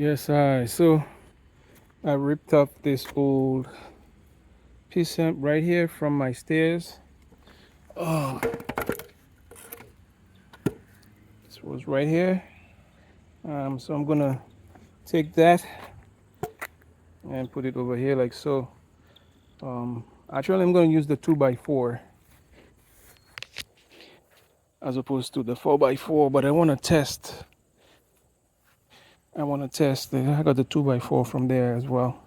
Yes, so I ripped up this old piece right here from my stairs. Oh, this was right here. So I'm gonna take that and put it over here like so. Actually, I'm gonna use the 2x4 as opposed to the 4x4, but I wanna test. I wanna test. I got the 2x4 from there as well.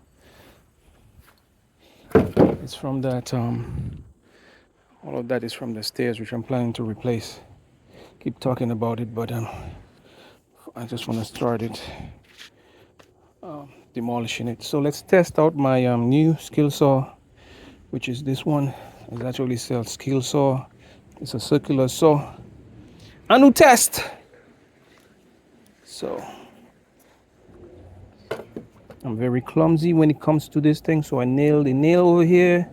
It's from that. All of that is from the stairs, which I'm planning to replace. Keep talking about it, but I just want to start it, demolishing it. So let's test out my new skill saw, which is this one. It actually sells skill saw. It's a circular saw. A new test. So I'm very clumsy when it comes to this thing. So I nailed the nail over here.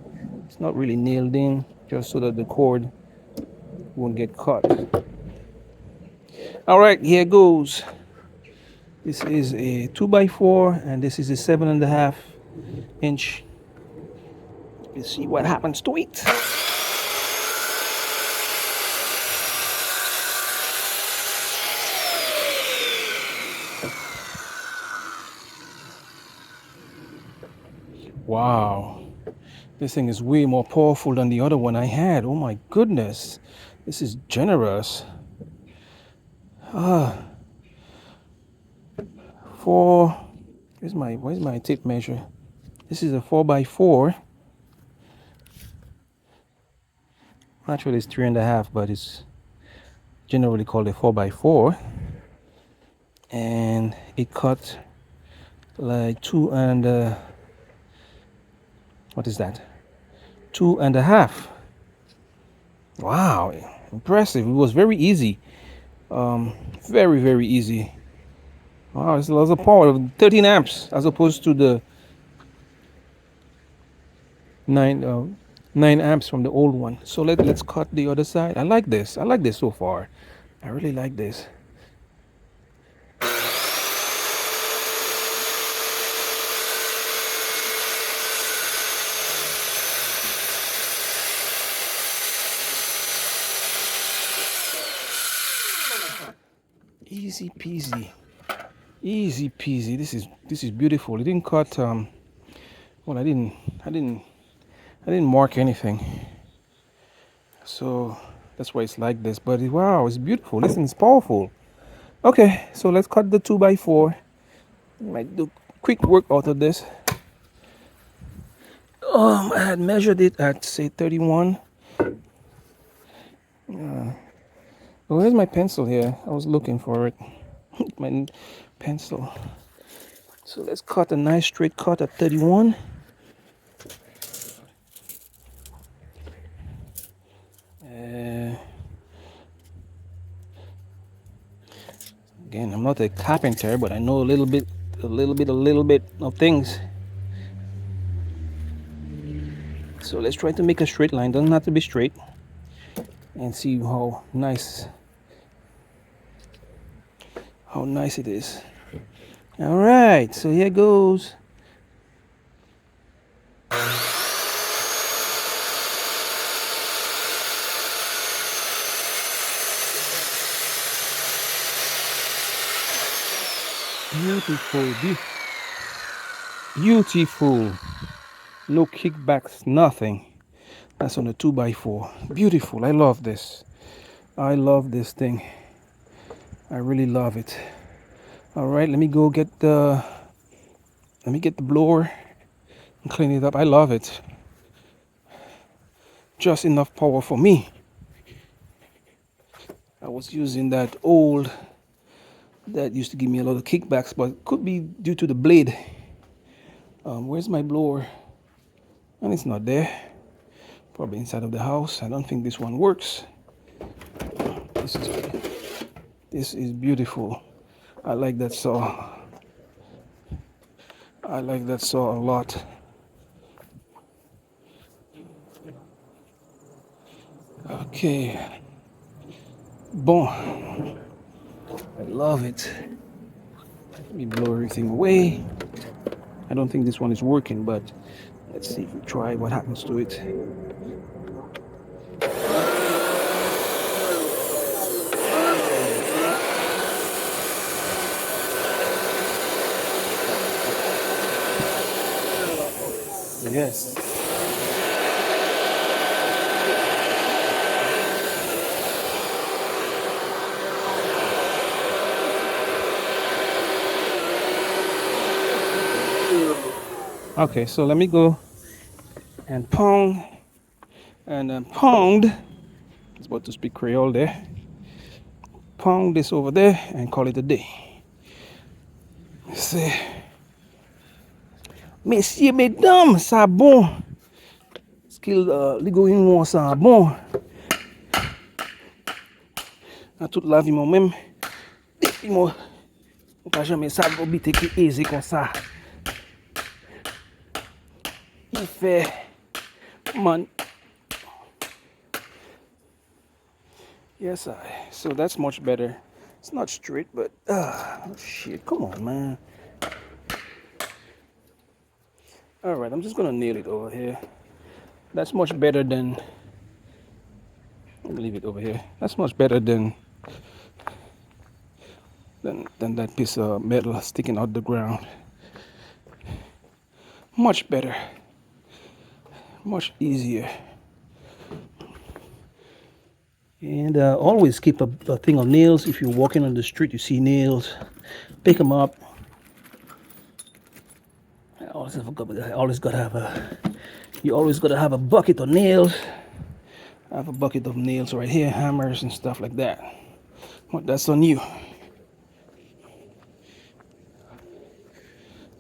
It's not really nailed in, just so that the cord won't get caught. All right, here goes. This is a 2x4 and this is a 7.5 inch. Let's see what happens to it. Wow, this thing is way more powerful than the other one I had. Oh my goodness, this is generous. Four. Where's my tape measure? This is a 4x4. Actually, it's 3.5, but it's generally called a 4x4. And it cut like what is that? 2.5. Wow, impressive. It was very easy. Very, very easy. Wow, it's lots of power. 13 amps as opposed to the 9 amps from the old one. So let's cut the other side. I like this. I like this so far. I really like this. Easy peasy. Easy peasy. This is beautiful. It didn't cut well, I didn't mark anything. So that's why it's like this. But wow, it's beautiful. Listen, it's powerful. Okay, so let's cut the 2x4. Might do quick work out of this. I had measured it at say 31. Where's my pencil here? I was looking for it. My pencil. So let's cut a nice straight cut at 31. Again, I'm not a carpenter, but I know a little bit of things. So let's try to make a straight line. Doesn't have to be straight. And see how nice it is. All right, so here goes. Beautiful. No kickbacks, nothing. That's on a 2x4. Beautiful. I love this. I love this thing. I really love it. All right, let me get the blower and clean it up. I love it. Just enough power for me. I was using that old that used to give me a lot of kickbacks, but it could be due to the blade. Where's my blower? And it's not there. Probably inside of the house. I don't think this one works. This is beautiful. I like that saw. I like that saw a lot. Okay. Bon. I love it. Let me blow everything away. I don't think this one is working, but let's see if we try what happens to it. Yes. Okay, so let me go and pound and then pound. It's about to speak Creole there. Pound this over there and call it a day. C'est messieurs, mesdames, ça bon. Skill ligojin moi ça bon. À toute la vie moi-même. Et moi, pas jamais ça habiter qui aisé comme ça. Il fait man. Yes, so that's much better. It's not straight, but shit, come on, man. All right, I'm just gonna nail it over here. That's much better than. Let me leave it over here. That's much better than that piece of metal sticking out the ground. Much better. Much easier. And always keep a thing of nails. If you're walking on the street, you see nails, pick them up. You always gotta have a bucket of nails. I have a bucket of nails right here, hammers and stuff like that. But that's on you.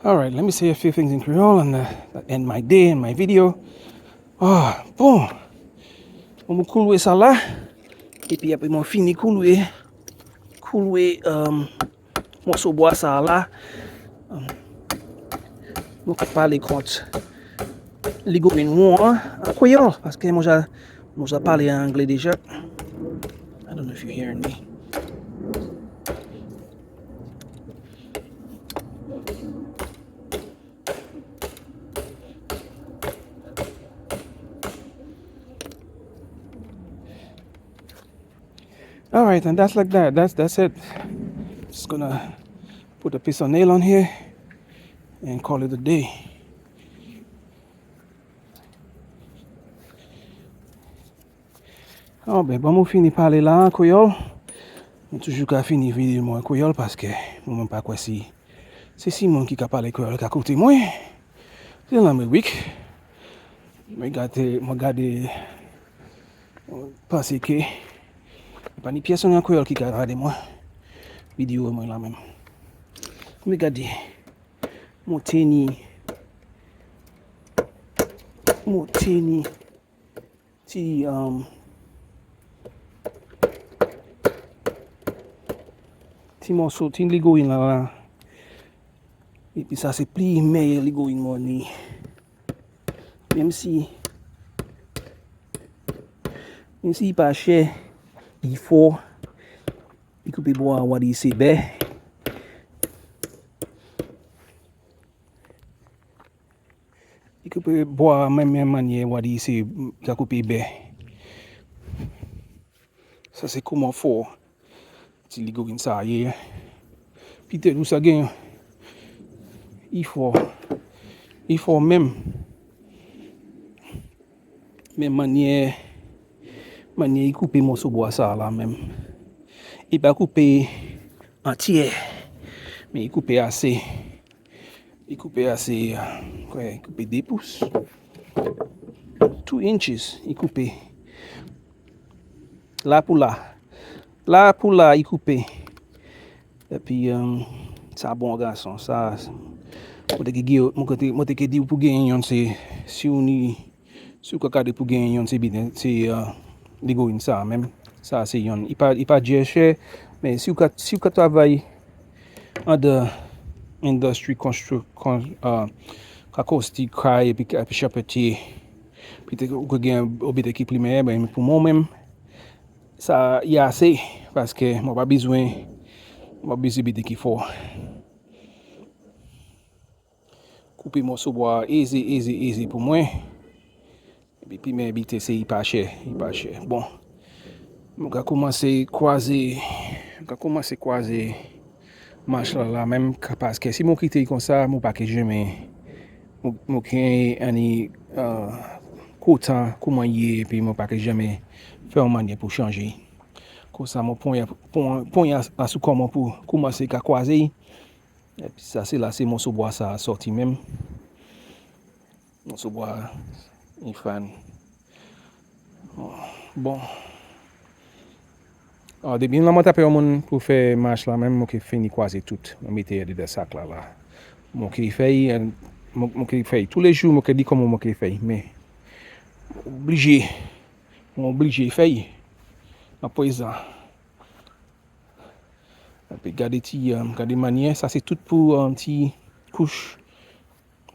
All right, let me say a few things in Creole and end my day and my video. Bon. On va couler ça là. Et puis après, on finit couler morceau bois ça là. On va parler contre ligojin en créole parce que moi j'ai parlé en anglais déjà. I don't know if you're hearing me. All right, and that's like that. That's it. Just gonna put a piece of nail on here and call it a day. Oh ben, bon, moi fini parler là en créole. Je toujours qu'à finir vidéo moi en créole parce que moi même pas quoi si c'est Simon qui a parlé créole qu'à côté moi. C'est là mes week. Regarder parce que pas ni pièce en créole qui a regardé moi vidéo moi là même. Regardez mon tennis ti ti morceau ti ligojin là. Et puis ça c'est plus meilleur ligojin moi ni. Même si pas cher, il faut couper bois what il c'est bé. Il couper bois même manière what il c'est qu'a couper bé. Ça c'est comment fort. Si ligojin ça y est. Puis tout ça gagne. Il faut même manière il couper morceau bois ça là même. Il pas couper entier mais il couper assez quoi, il couper 2 pouces 2 inches il couper là pour là il couper et puis ça bon garçon ça moi te dit pour gagner c'est si on regarde pour gagner c'est bien c'est ligojin ça même ça c'est yon il pas cher mais si vous travaillez en de industrie acoustique cry et puis charpentier puis vous gagnez objet qui primaire ben pour moi même ça y a assez parce que moi pas besoin qui fort couper morceau bois easy pour moi. Et puis mais habiter c'est pas cher, Bon, on va commencer croiser marche là même parce que si mon quitter comme ça, mon pas que jamais mon ani content comment y est puis mon pas que jamais faire une manière pour changer. Comme ça mon point à sous comment pour commencer à croiser. Et puis ça c'est là c'est mon sous-bois ça sorti même. Mon sous-bois il fan. Bon. Depuis là, je tapé pour faire marche là même, je fini quasi tout. Je mettais des sacs là. Je fais tous les jours, je dis comment je fais. Mais obligé de faire. Après ça, garder manière, ça c'est tout pour un petit couche,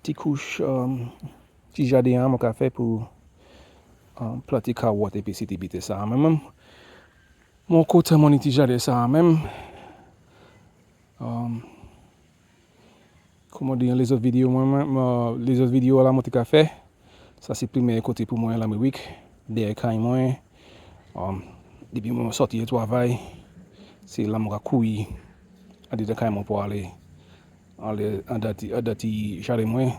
petit jardin, je fais pour planter carottes et puis c'était ça. Même mon côté, mon petit jardin ça même. Comment dire les autres vidéos là mon petit fait ça c'est le premier côté pour moi l'Amérique derrière quand moi depuis mon sorti de travail c'est là mon couille à des quand moi pour aller en dati jardin moi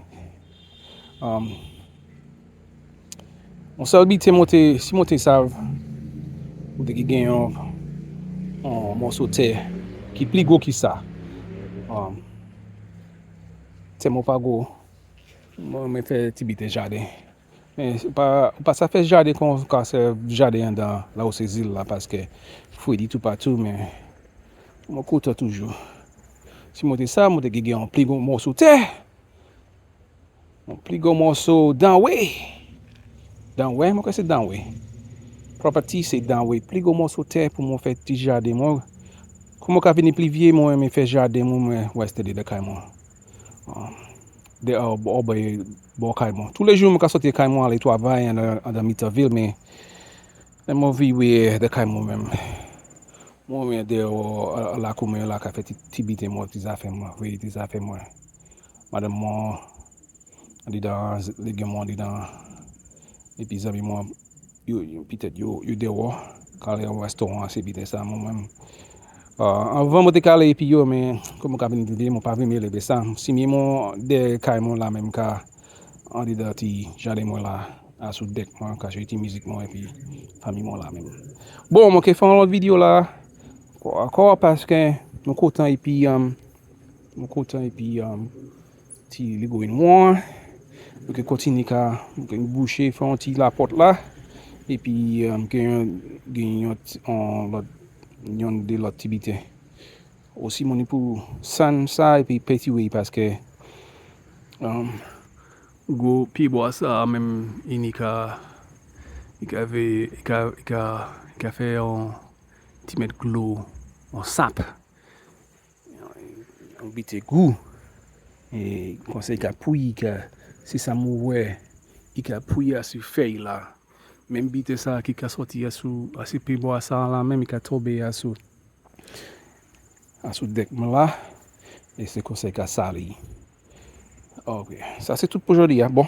on s'habite monter si monter savent ou de gagner un morceau de terre qui plus gros que ça c'est mon pas gros moi me fait petit jardin. Mais pas ça fait jardin quand c'est jardin dans là où c'est île là parce que faut dire tout partout mais mon côté toujours. Si moi ça moi gagner un plus gros morceau terre. Un plus gros morceau downway. Downway, moi c'est downway. Property c'est downway. Plus gros morceau terre pour moi faire petit jardin moi. Comment ka venir plus vieux moi me faire jardin moi ouest de Caïman. Tous les jours, je suis sorti de Caïman aller travailler dans Mitterville, mais je vis de Caïman même. Moi, je suis là comme là, qui fait tibiter moi, des affaires moi, oui, des affaires moi. Madame moi, dedans, les gars dedans, et puis amis moi, peut-être yo dehors, quand les restaurants, c'est bien ça moi-même. Avant moi te aller et puis yo mais comme ka venir dire mon pas venir lever ça si mon de Caïman là même ka en dedans ti jardin moi là à sous deck moi quand j'ai musique moi et puis famille moi là même bon moi que faire une autre vidéo là encore parce que mon content et puis ti ligojin moi que continue ka boucher faire un petit la porte là et puis gagner de l'activité aussi mon pour ça et puis petit oui parce que go pibois ça même il fait un petit mètre clos en sap un petit goût et conseil qu'a pouille que si ça mourait il a pouillé à ce feuille là même bite ça qui a sorti à ce pibois ça là même il a tombé à ce deck là et c'est conseil qu'a sali. Ok, ça c'est tout pour aujourd'hui. Bon.